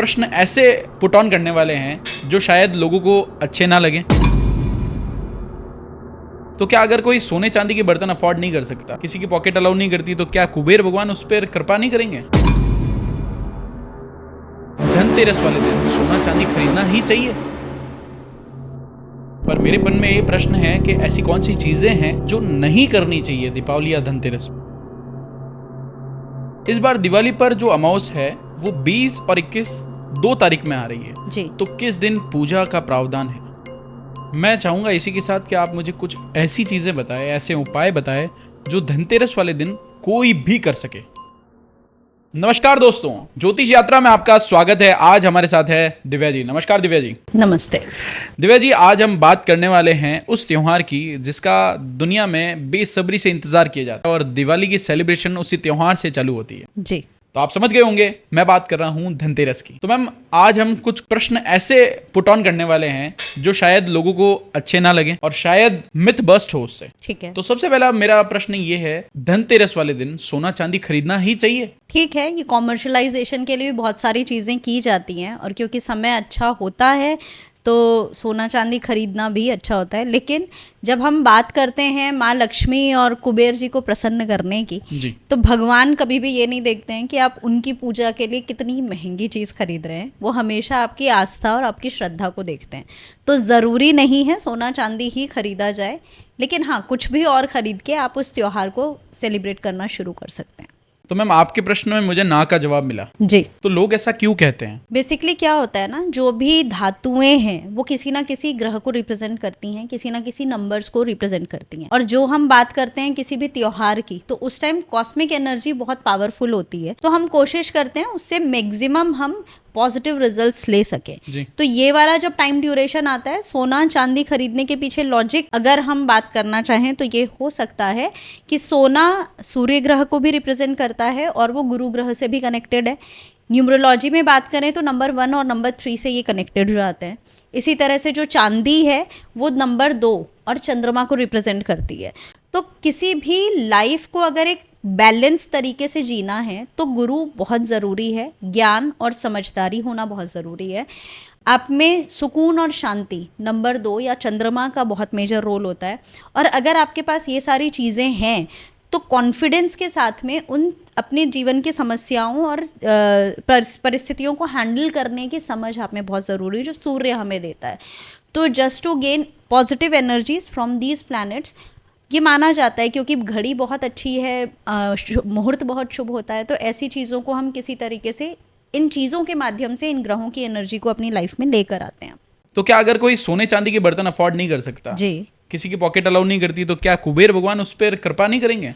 प्रश्न ऐसे put on करने वाले हैं जो शायद लोगों को अच्छे ना लगे। तो क्या अगर कोई सोने चांदी के बर्तन अफोर्ड नहीं कर सकता, किसी की पॉकेट अलाउ नहीं करती, तो क्या कुबेर भगवान उस पर कृपा नहीं करेंगे? धनतेरस वाले दिन सोना चांदी खरीदना ही चाहिए। पर मेरे मन में ये प्रश्न है कि ऐसी कौन सी चीजें हैं जो नहीं करनी चाहिए दीपावली या धनतेरस में। इस बार दिवाली पर जो अमावस है वो 20 और 21 2 तारीख में आ रही है जी। तो किस दिन पूजा का प्रावधान है? मैं चाहूंगा इसी के साथ कि आप मुझे कुछ ऐसी चीजें बताएं, ऐसे उपाय बताएं जो धनतेरस वाले दिन कोई भी कर सके। नमस्कार दोस्तों, ज्योतिष यात्रा में आपका स्वागत है। आज हमारे साथ है दिव्या जी। नमस्कार दिव्या जी। नमस्ते दिव्या जी, आज हम बात करने वाले हैं उस त्योहार की जिसका दुनिया में बेसब्री से इंतजार किया जाता है और दिवाली की सेलिब्रेशन उसी त्योहार से चालू होती है। जी। तो आप समझ गए होंगे मैं बात कर रहा हूं धनतेरस की। तो मैम, आज हम कुछ प्रश्न ऐसे पुट ऑन करने वाले हैं जो शायद लोगों को अच्छे ना लगे और शायद मिथ बस्ट हो उससे। ठीक है। तो सबसे पहला मेरा प्रश्न ये है, धनतेरस वाले दिन सोना चांदी खरीदना ही चाहिए? ठीक है, ये कॉमर्शलाइजेशन के लिए भी बहुत सारी चीज़ें की जाती हैं और क्योंकि समय अच्छा होता है तो सोना चांदी खरीदना भी अच्छा होता है। लेकिन जब हम बात करते हैं माँ लक्ष्मी और कुबेर जी को प्रसन्न करने की जी। तो भगवान कभी भी ये नहीं देखते हैं कि आप उनकी पूजा के लिए कितनी महंगी चीज़ खरीद रहे हैं। वो हमेशा आपकी आस्था और आपकी श्रद्धा को देखते हैं। तो ज़रूरी नहीं है सोना चांदी ही खरीदा जाए, लेकिन हाँ, कुछ भी और ख़रीद के आप उस त्यौहार को सेलिब्रेट करना शुरू कर सकते हैं। तो मैम, आपके प्रश्न में मुझे ना का जवाब मिला। जी। तो लोग ऐसा क्यों कहते हैं? बेसिकली क्या होता है ना, जो भी धातुएं हैं वो किसी ना किसी ग्रह को रिप्रेजेंट करती हैं, किसी ना किसी नंबर्स को रिप्रेजेंट करती हैं। और जो हम बात करते हैं किसी भी त्योहार की, तो उस टाइम कॉस्मिक एनर्जी बहुत पावरफुल होती है। तो हम कोशिश करते हैं उससे मैक्सिमम हम पॉजिटिव रिजल्ट्स ले सके। तो ये वाला जब टाइम ड्यूरेशन आता है, सोना चांदी खरीदने के पीछे लॉजिक अगर हम बात करना चाहें तो ये हो सकता है कि सोना सूर्य ग्रह को भी रिप्रेजेंट करता है और वो गुरु ग्रह से भी कनेक्टेड है। न्यूमरोलॉजी में बात करें तो नंबर 1 और नंबर 3 से ये कनेक्टेड हो जाते हैं। इसी तरह से जो चांदी है वो नंबर 2 और चंद्रमा को रिप्रेजेंट करती है। तो किसी भी लाइफ को अगर एक बैलेंस तरीके से जीना है तो गुरु बहुत ज़रूरी है, ज्ञान और समझदारी होना बहुत ज़रूरी है। आप में सुकून और शांति नंबर 2 या चंद्रमा का बहुत मेजर रोल होता है। और अगर आपके पास ये सारी चीज़ें हैं तो कॉन्फिडेंस के साथ में उन अपने जीवन की समस्याओं और परिस्थितियों को हैंडल करने की समझ आप में बहुत ज़रूरी है, जो सूर्य हमें देता है। तो just to gain positive energies from these planets, ये माना जाता है क्योंकि घड़ी बहुत अच्छी है, मुहूर्त बहुत शुभ होता है। तो ऐसी चीज़ों को हम किसी तरीके से इन चीज़ों के माध्यम से इन ग्रहों की एनर्जी को अपनी लाइफ में लेकर आते हैं। तो क्या अगर कोई सोने चांदी के बर्तन अफोर्ड नहीं कर सकता, जी, किसी की पॉकेट अलाउ नहीं करती, तो क्या कुबेर भगवान उस पर कृपा नहीं करेंगे?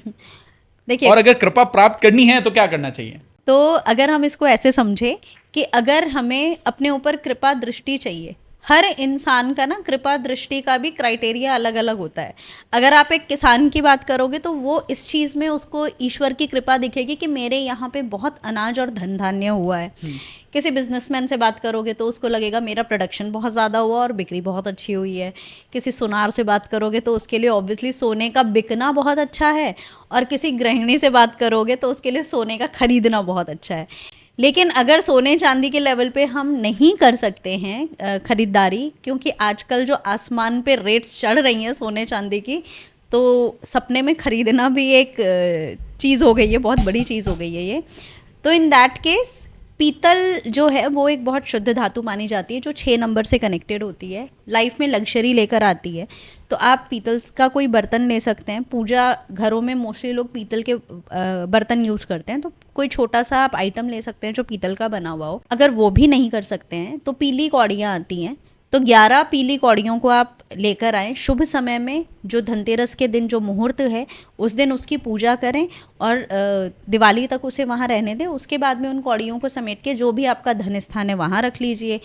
देखिए, और अगर कृपा प्राप्त करनी है तो क्या करना चाहिए? तो अगर हम इसको ऐसे समझे कि अगर हमें अपने ऊपर कृपा दृष्टि चाहिए, हर इंसान का ना कृपा दृष्टि का भी क्राइटेरिया अलग अलग होता है। अगर आप एक किसान की बात करोगे तो वो इस चीज़ में उसको ईश्वर की कृपा दिखेगी कि मेरे यहाँ पे बहुत अनाज और धन धान्य हुआ है। किसी बिजनेसमैन से बात करोगे तो उसको लगेगा मेरा प्रोडक्शन बहुत ज़्यादा हुआ और बिक्री बहुत अच्छी हुई है। किसी सुनार से बात करोगे तो उसके लिए ऑब्वियसली सोने का बिकना बहुत अच्छा है, और किसी गृहिणी से बात करोगे तो उसके लिए सोने का खरीदना बहुत अच्छा है। लेकिन अगर सोने चांदी के लेवल पे हम नहीं कर सकते हैं ख़रीदारी, क्योंकि आजकल जो आसमान पे रेट्स चढ़ रही हैं सोने चांदी की, तो सपने में ख़रीदना भी एक चीज़ हो गई है, बहुत बड़ी चीज़ हो गई है ये। तो इन दैट केस पीतल जो है वो एक बहुत शुद्ध धातु मानी जाती है, जो 6 नंबर से कनेक्टेड होती है, लाइफ में लग्जरी लेकर आती है। तो आप पीतल का कोई बर्तन ले सकते हैं। पूजा घरों में मोस्टली लोग पीतल के बर्तन यूज़ करते हैं, तो कोई छोटा सा आप आइटम ले सकते हैं जो पीतल का बना हुआ हो। अगर वो भी नहीं कर सकते हैं तो पीली कौड़ियाँ आती हैं, तो 11 पीली कौड़ियों को आप लेकर आएँ। शुभ समय में जो धनतेरस के दिन जो मुहूर्त है उस दिन उसकी पूजा करें और दिवाली तक उसे वहाँ रहने दें। उसके बाद में उन कौड़ियों को समेट के जो भी आपका धन स्थान है वहाँ रख लीजिए।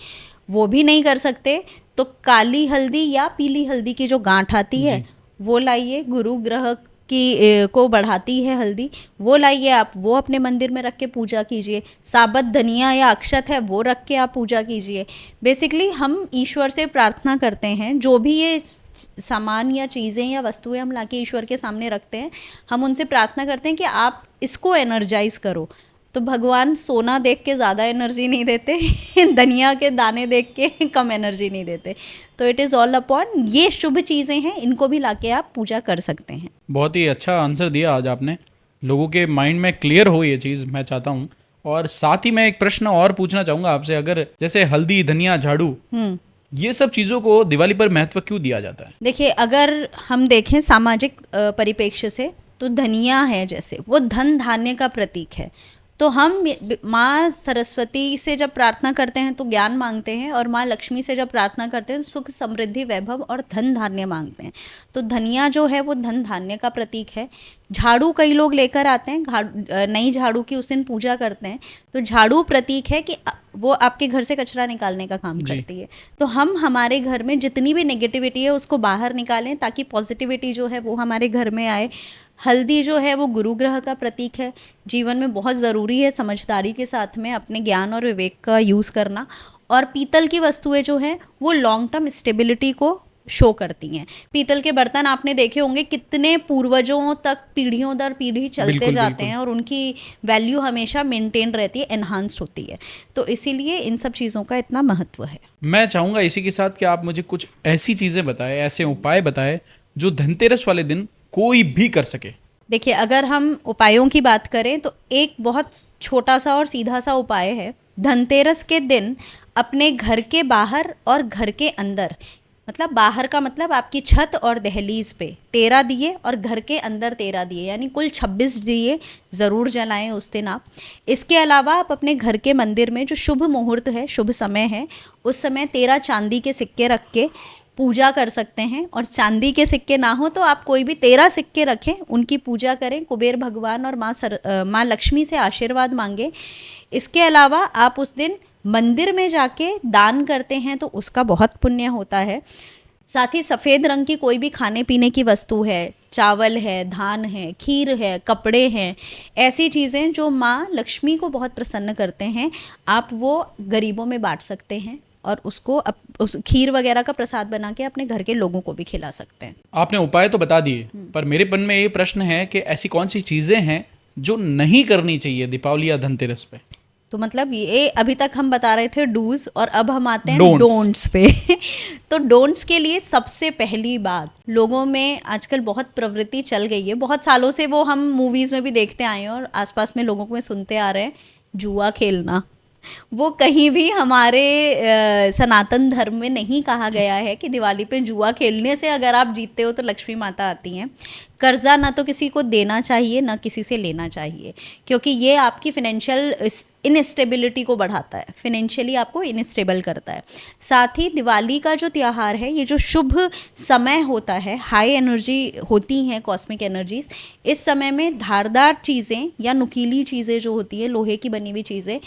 वो भी नहीं कर सकते तो काली हल्दी या पीली हल्दी की जो गांठ आती है वो लाइए। गुरु ग्रह की को बढ़ाती है हल्दी, वो लाइए आप, वो अपने मंदिर में रख के पूजा कीजिए। साबत धनिया या अक्षत है वो रख के आप पूजा कीजिए। बेसिकली हम ईश्वर से प्रार्थना करते हैं, जो भी ये सामान या चीज़ें या वस्तुएं हम लाके ईश्वर के सामने रखते हैं, हम उनसे प्रार्थना करते हैं कि आप इसको एनर्जाइज करो। तो भगवान सोना देख के ज़्यादा एनर्जी नहीं देते धनिया के दाने देख के कम एनर्जी नहीं देते। तो इट इज़ ऑल अपॉन ये शुभ चीज़ें हैं, इनको भी लाके आप पूजा कर सकते हैं। बहुत ही अच्छा आंसर दिया आज आपने, लोगों के माइंड में क्लियर हो ये चीज़, मैं चाहता हूँ। और साथ ही मैं एक प्रश्न और पूछना चाहूँगा आपसे, अगर जैसे हल्दी, धनिया, झाड़ू, ये सब चीज़ों को दिवाली पर महत्व क्यों दिया जाता है? देखिए, अगर हम देखें सामाजिक परिप्रेक्ष्य से, तो धनिया है जैसे, वो धन धान्य का प्रतीक है। तो हम माँ सरस्वती से जब प्रार्थना करते हैं तो ज्ञान मांगते हैं, और माँ लक्ष्मी से जब प्रार्थना करते हैं तो सुख, समृद्धि, वैभव और धन धान्य मांगते हैं। तो धनिया जो है वो धन धान्य का प्रतीक है। झाड़ू कई लोग लेकर आते हैं, नई झाड़ू की उस दिन पूजा करते हैं। तो झाड़ू प्रतीक है कि वो आपके घर से कचरा निकालने का काम करती है। तो हम हमारे घर में जितनी भी नेगेटिविटी है उसको बाहर निकालें ताकि पॉजिटिविटी जो है वो हमारे घर में आए। हल्दी जो है वो गुरु ग्रह का प्रतीक है। जीवन में बहुत ज़रूरी है समझदारी के साथ में अपने ज्ञान और विवेक का यूज़ करना। और पीतल की वस्तुएं जो हैं वो लॉन्ग टर्म स्टेबिलिटी को शो करती हैं। पीतल के बर्तन आपने देखे होंगे, कितने पूर्वजों तक पीढ़ियों दर पीढ़ी चलते जाते हैं और उनकी वैल्यू हमेशा मेंटेन रहती है, एनहांस्ड होती है। तो इसीलिए इन सब चीज़ों का इतना महत्व है। मैं चाहूँगा इसी के साथ कि आप मुझे कुछ ऐसी चीज़ें बताएं, ऐसे उपाय बताएं जो धनतेरस वाले दिन कोई भी कर सके। देखिए, अगर हम उपायों की बात करें तो एक बहुत छोटा सा और सीधा सा उपाय है। धनतेरस के दिन अपने घर के बाहर और घर के अंदर, मतलब बाहर का मतलब आपकी छत और दहलीज पे 13 दिए और घर के अंदर 13 दिए, यानी कुल 26 दिए ज़रूर जलाएं उस दिन आप। इसके अलावा आप अपने घर के मंदिर में जो शुभ मुहूर्त है, शुभ समय है, उस समय 13 चांदी के सिक्के रख के पूजा कर सकते हैं। और चांदी के सिक्के ना हो तो आप कोई भी 13 सिक्के रखें, उनकी पूजा करें, कुबेर भगवान और माँ लक्ष्मी से आशीर्वाद मांगे। इसके अलावा आप उस दिन मंदिर में जाके दान करते हैं तो उसका बहुत पुण्य होता है। साथ ही सफ़ेद रंग की कोई भी खाने पीने की वस्तु है, चावल है, धान है, खीर है, कपड़े हैं, ऐसी चीज़ें जो माँ लक्ष्मी को बहुत प्रसन्न करते हैं, आप वो गरीबों में बांट सकते हैं और उसको उस खीर वगैरह का प्रसाद बना के अपने घर के लोगों को भी खिला सकते हैं। आपने उपाय तो बता दिए, पर मेरे मन में ये प्रश्न है कि ऐसी कौन सी चीज़ें हैं जो नहीं करनी चाहिए दीपावली या धनतेरस पे? तो मतलब ये अभी तक हम बता रहे थे डूज, और अब हम आते हैं डोंट्स पे तो डोंट्स के लिए सबसे पहली बात, लोगों में आजकल बहुत प्रवृत्ति चल गई है, बहुत सालों से वो हम मूवीज़ में भी देखते आए हैं और आसपास में लोगों को में सुनते आ रहे हैं, जुआ खेलना। वो कहीं भी हमारे सनातन धर्म में नहीं कहा गया है कि दिवाली पे जुआ खेलने से अगर आप जीतते हो तो लक्ष्मी माता आती हैं। कर्जा ना तो किसी को देना चाहिए ना किसी से लेना चाहिए, क्योंकि ये आपकी फिनेंशियल इनस्टेबिलिटी को बढ़ाता है, फिनेंशियली आपको इनस्टेबल करता है। साथ ही दिवाली का जो त्यौहार है, ये जो शुभ समय होता है, हाई एनर्जी होती हैं कॉस्मिक एनर्जीज, इस समय में धारदार चीज़ें या नुकीली चीज़ें जो होती है, लोहे की बनी हुई चीज़ें,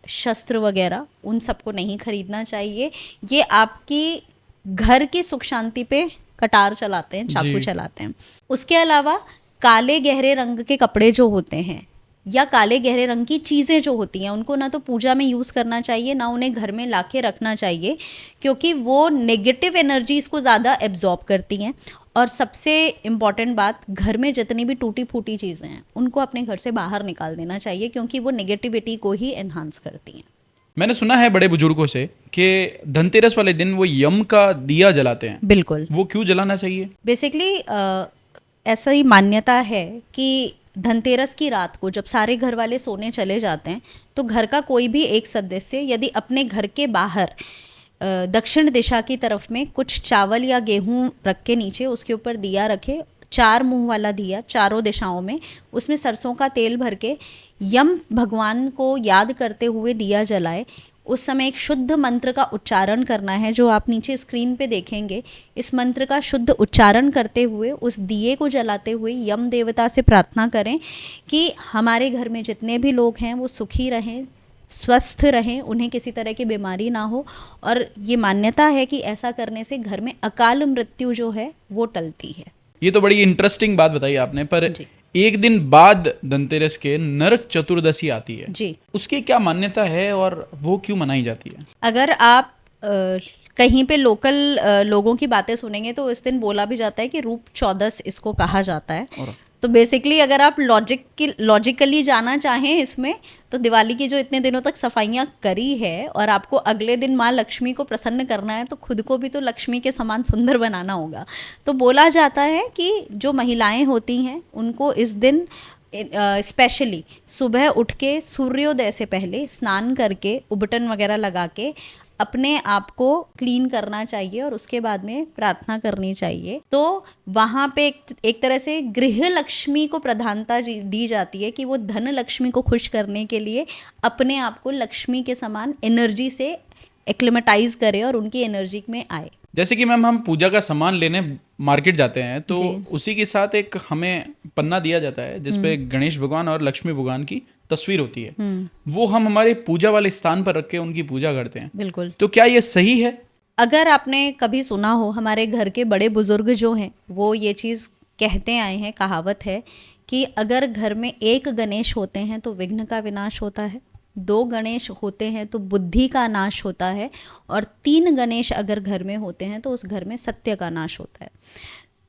शस्त्र वगैरह, उन सबको नहीं खरीदना चाहिए। ये आपकी घर की सुख शांति पे कटार चलाते हैं, चाकू चलाते हैं। उसके अलावा काले गहरे रंग के कपड़े जो होते हैं या काले गहरे रंग की चीज़ें जो होती हैं, उनको ना तो पूजा में यूज़ करना चाहिए, ना उन्हें घर में लाके रखना चाहिए, क्योंकि वो नेगेटिव एनर्जीज़ को ज़्यादा एब्जॉर्ब करती हैं। और सबसे इम्पॉर्टेंट बात, घर में जितनी भी टूटी फूटी चीज़ें हैं उनको अपने घर से बाहर निकाल देना चाहिए, क्योंकि वो नेगेटिविटी को ही एनहांस करती हैं। मैंने सुना है बड़े बुजुर्गों से कि धनतेरस वाले दिन वो यम का दिया जलाते हैं। बिल्कुल। वो क्यों जलाना चाहिए? बेसिकली ऐसा ही मान्यता है कि धनतेरस की रात को जब सारे घर वाले सोने चले जाते हैं तो घर का कोई भी एक सदस्य यदि अपने घर के बाहर दक्षिण दिशा की तरफ में कुछ चावल या गेहूं रख के नीचे उसके ऊपर दिया रखे, 4 मुंह वाला दिया चारों दिशाओं में, उसमें सरसों का तेल भर के यम भगवान को याद करते हुए दिया जलाए। उस समय एक शुद्ध मंत्र का उच्चारण करना है, जो आप नीचे स्क्रीन पे देखेंगे। इस मंत्र का शुद्ध उच्चारण करते हुए उस दिए को जलाते हुए यम देवता से प्रार्थना करें कि हमारे घर में जितने भी लोग हैं वो सुखी रहें, स्वस्थ रहें, उन्हें किसी तरह की बीमारी ना हो। और ये मान्यता है कि ऐसा करने से घर में अकाल मृत्यु जो है वो टलती है। ये तो बड़ी इंटरेस्टिंग बात बताई आपने, पर एक दिन बाद धनतेरस के नरक चतुर्दशी आती है जी, उसकी क्या मान्यता है और वो क्यों मनाई जाती है? अगर आप कहीं पे लोकल लोगों की बातें सुनेंगे तो इस दिन बोला भी जाता है कि रूप चौदस इसको कहा जाता है। तो बेसिकली अगर आप लॉजिकली जाना चाहें इसमें, तो दिवाली की जो इतने दिनों तक सफाइयाँ करी है और आपको अगले दिन माँ लक्ष्मी को प्रसन्न करना है, तो खुद को भी तो लक्ष्मी के समान सुंदर बनाना होगा। तो बोला जाता है कि जो महिलाएं होती हैं उनको इस दिन स्पेशली सुबह उठ के सूर्योदय से पहले स्नान करके उबटन वगैरह लगा के अपने आप को क्लीन करना चाहिए और उसके बाद में प्रार्थना करनी चाहिए। तो वहाँ पे एक तरह से गृह लक्ष्मी को प्रधानता दी जाती है कि वो धन लक्ष्मी को खुश करने के लिए अपने आप को लक्ष्मी के समान एनर्जी से एक्लिमेटाइज करे और उनकी एनर्जी में आए। जैसे कि मैम हम पूजा का सामान लेने मार्केट जाते हैं तो जी। उसी के साथ एक हमें पन्ना दिया जाता है जिसपे गणेश भगवान और लक्ष्मी भगवान की तस्वीर होती है। वो हम हमारे पूजा वाले स्थान पर रख के उनकी पूजा करते हैं। बिल्कुल। तो क्या ये सही है? अगर आपने कभी सुना हो, हमारे घर के बड़े बुजुर्ग जो हैं वो ये चीज़ कहते आए हैं, कहावत है कि अगर घर में एक गणेश होते हैं तो विघ्न का विनाश होता है, 2 गणेश होते हैं तो बुद्धि का नाश होता है, और 3 गणेश अगर घर में होते हैं तो उस घर में सत्य का नाश होता है।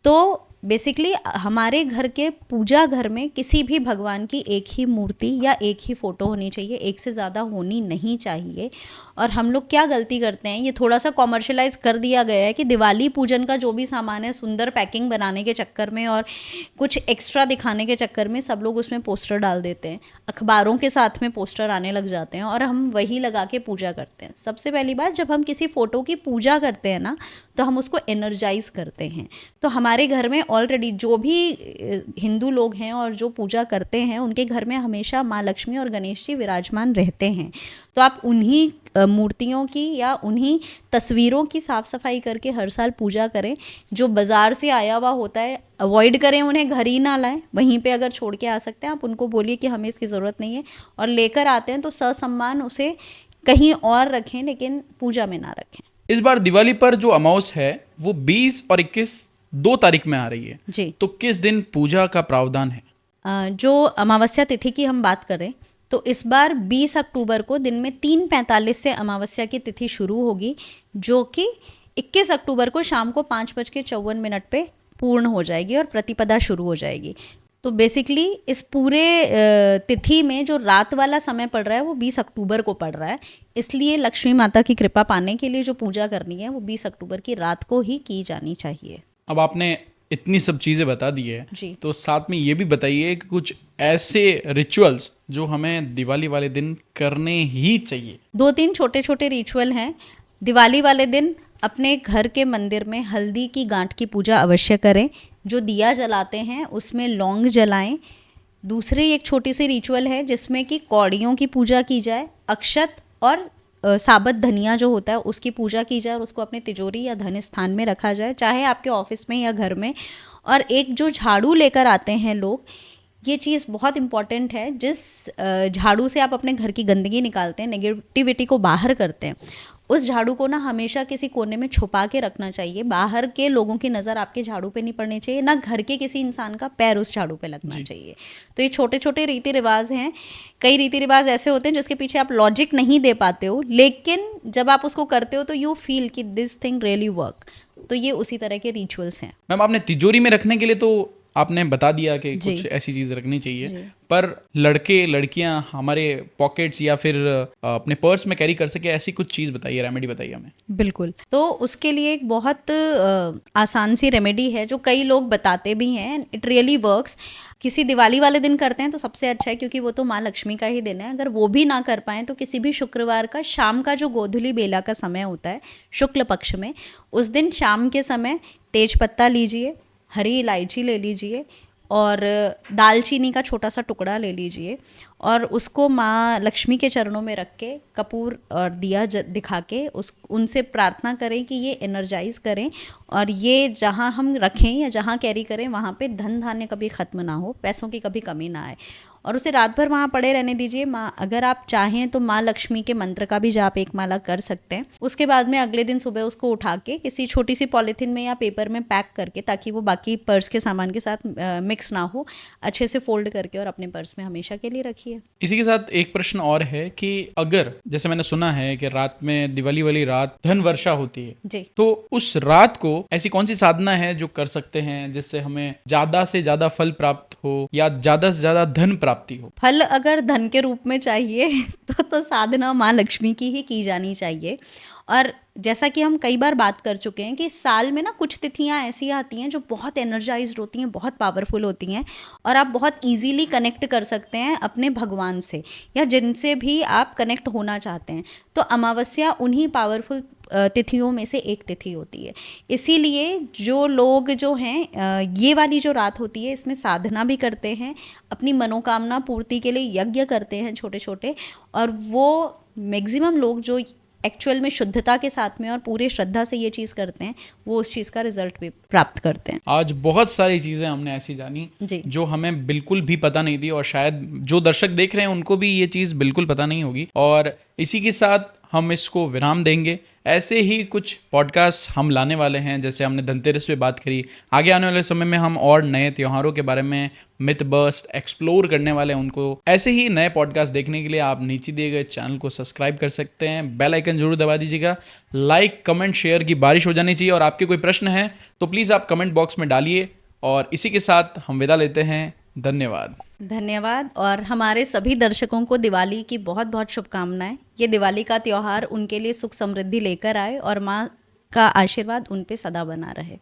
तो बेसिकली हमारे घर के पूजा घर में किसी भी भगवान की एक ही मूर्ति या एक ही फ़ोटो होनी चाहिए, एक से ज़्यादा होनी नहीं चाहिए। और हम लोग क्या गलती करते हैं, ये थोड़ा सा कॉमर्शलाइज कर दिया गया है कि दिवाली पूजन का जो भी सामान है सुंदर पैकिंग बनाने के चक्कर में और कुछ एक्स्ट्रा दिखाने के चक्कर में सब लोग उसमें पोस्टर डाल देते हैं, अखबारों के साथ में पोस्टर आने लग जाते हैं और हम वही लगा के पूजा करते हैं। सबसे पहली बात, जब हम किसी फ़ोटो की पूजा करते हैं ना तो हम उसको एनर्जाइज करते हैं। तो हमारे घर में ऑलरेडी जो भी हिंदू लोग हैं और जो पूजा करते हैं उनके घर में हमेशा माँ लक्ष्मी और गणेश जी विराजमान रहते हैं। तो आप उन्हीं मूर्तियों की या उन्हीं तस्वीरों की साफ़ सफाई करके हर साल पूजा करें। जो बाज़ार से आया हुआ होता है अवॉइड करें, उन्हें घर ही ना लाएं, वहीं पे अगर छोड़ के आ सकते हैं आप उनको बोलिए कि हमें इसकी ज़रूरत नहीं है, और लेकर आते हैं तो ससम्मान उसे कहीं और रखें लेकिन पूजा में ना रखें। इस बार दिवाली पर जो अमावस है वो 20 और 21 2 तारीख में आ रही है जी। तो किस दिन पूजा का प्रावधान है? जो अमावस्या तिथि की हम बात करें तो इस बार 20 अक्टूबर को दिन में 3:45 से अमावस्या की तिथि शुरू होगी, जो कि 21 अक्टूबर को शाम को 5:54 पे पूर्ण हो जाएगी और प्रतिपदा शुरू हो जाएगी। तो बेसिकली इस पूरे तिथि में जो रात वाला समय पड़ रहा है वो 20 अक्टूबर को पड़ रहा है, इसलिए लक्ष्मी माता की कृपा पाने के लिए जो पूजा करनी है वो 20 अक्टूबर की रात को ही की जानी चाहिए। अब आपने इतनी सब चीज़ें बता दी है जी। तो साथ में ये भी बताइए कि कुछ ऐसे रिचुअल्स जो हमें दिवाली वाले दिन करने ही चाहिए। 2-3 छोटे छोटे रिचुअल हैं। दिवाली वाले दिन अपने घर के मंदिर में हल्दी की गांठ की पूजा अवश्य करें। जो दिया जलाते हैं उसमें लौंग जलाएं। दूसरी एक छोटी सी रिचुअल है जिसमें कि कौड़ियों की पूजा की जाए, अक्षत और साबत धनिया जो होता है उसकी पूजा की जाए और उसको अपने तिजोरी या धन स्थान में रखा जाए, चाहे आपके ऑफिस में या घर में। और एक जो झाड़ू लेकर आते हैं लोग, ये चीज़ बहुत इंपॉर्टेंट है। जिस झाड़ू से आप अपने घर की गंदगी निकालते हैं, नेगेटिविटी को बाहर करते हैं, उस झाड़ू को ना हमेशा किसी कोने में छुपा के रखना चाहिए। बाहर के लोगों की नज़र आपके झाड़ू पे नहीं पड़नी चाहिए, ना घर के किसी इंसान का पैर उस झाड़ू पे लगना चाहिए। तो ये छोटे छोटे रीति रिवाज हैं। कई रीति रिवाज ऐसे होते हैं जिसके पीछे आप लॉजिक नहीं दे पाते हो, लेकिन जब आप उसको करते हो तो यू फील कि दिस थिंग रियली वर्क। तो ये उसी तरह के रिचुअल्स हैं। मैम आपने तिजोरी में रखने के लिए तो आपने बता दिया कि कुछ ऐसी चीज रखनी चाहिए, पर लड़के लड़कियां हमारे पॉकेट्स या फिर अपने पर्स में कैरी कर सके ऐसी कुछ चीज बताइए, रेमेडी बताइए हमें। बिल्कुल। तो उसके लिए एक बहुत आसान सी रेमेडी है जो कई लोग बताते भी हैं, इट रियली वर्क्स। किसी दिवाली वाले दिन करते हैं तो सबसे अच्छा है, क्योंकि वो तो माँ लक्ष्मी का ही दिन है। अगर वो भी ना कर पाएँ तो किसी भी शुक्रवार का शाम का जो गोधूली बेला का समय होता है शुक्ल पक्ष में, उस दिन शाम के समय तेज पत्ता लीजिए, हरी इलायची ले लीजिए और दालचीनी का छोटा सा टुकड़ा ले लीजिए और उसको माँ लक्ष्मी के चरणों में रख के कपूर और दिया दिखा के उनसे प्रार्थना करें कि ये एनर्जाइज करें और ये जहाँ हम रखें या जहाँ कैरी करें वहाँ पे धन धान्य कभी ख़त्म ना हो, पैसों की कभी कमी ना आए। और उसे रात भर वहाँ पड़े रहने दीजिए। माँ, अगर आप चाहें तो माँ लक्ष्मी के मंत्र का भी जाप एक माला कर सकते हैं। उसके बाद में अगले दिन सुबह उसको उठा के किसी छोटी सी पॉलीथीन में या पेपर में पैक करके, ताकि वो बाकी पर्स के सामान के साथ मिक्स ना हो, अच्छे से फोल्ड करके और अपने पर्स में हमेशा के लिए रखिए। इसी के साथ एक प्रश्न और है कि अगर जैसे मैंने सुना है कि रात में दिवाली वाली रात धन वर्षा होती है जी। तो उस रात को ऐसी कौन सी साधना है जो कर सकते हैं जिससे हमें ज्यादा से ज्यादा फल प्राप्त हो या ज्यादा से ज्यादा धन प्राप्ति हो? फल अगर धन के रूप में चाहिए तो साधना माँ लक्ष्मी की ही की जानी चाहिए। और जैसा कि हम कई बार बात कर चुके हैं कि साल में ना कुछ तिथियां ऐसी आती हैं जो बहुत एनर्जाइज्ड होती हैं, बहुत पावरफुल होती हैं, और आप बहुत इजीली कनेक्ट कर सकते हैं अपने भगवान से या जिनसे भी आप कनेक्ट होना चाहते हैं। तो अमावस्या उन्हीं पावरफुल तिथियों में से एक तिथि होती है। इसीलिए जो लोग जो हैं ये वाली जो रात होती है इसमें साधना भी करते हैं, अपनी मनोकामना पूर्ति के लिए यज्ञ करते हैं छोटे छोटे, और वो मैक्सिमम लोग जो एक्चुअल में शुद्धता के साथ में और पूरे श्रद्धा से ये चीज़ करते हैं, वो उस चीज़ का रिजल्ट भी प्राप्त करते हैं। आज बहुत सारी चीजें हमने ऐसी जानी जी। जो हमें बिल्कुल भी पता नहीं थी, और शायद जो दर्शक देख रहे हैं उनको भी ये चीज बिल्कुल पता नहीं होगी। और इसी के साथ हम इसको विराम देंगे। ऐसे ही कुछ पॉडकास्ट हम लाने वाले हैं, जैसे हमने धनतेरस पे बात करी। आगे आने वाले समय में हम और नए त्योहारों के बारे में मिथ बस्ट एक्सप्लोर करने वाले हैं उनको। ऐसे ही नए पॉडकास्ट देखने के लिए आप नीचे दिए गए चैनल को सब्सक्राइब कर सकते हैं, बेल आइकन जरूर दबा दीजिएगा। लाइक कमेंट शेयर की बारिश हो जानी चाहिए, और आपके कोई प्रश्न है तो प्लीज़ आप कमेंट बॉक्स में डालिए। और इसी के साथ हम विदा लेते हैं। धन्यवाद। धन्यवाद। और हमारे सभी दर्शकों को दिवाली की बहुत बहुत शुभकामनाएं। ये दिवाली का त्यौहार उनके लिए सुख समृद्धि लेकर आए और माँ का आशीर्वाद उन पे सदा बना रहे।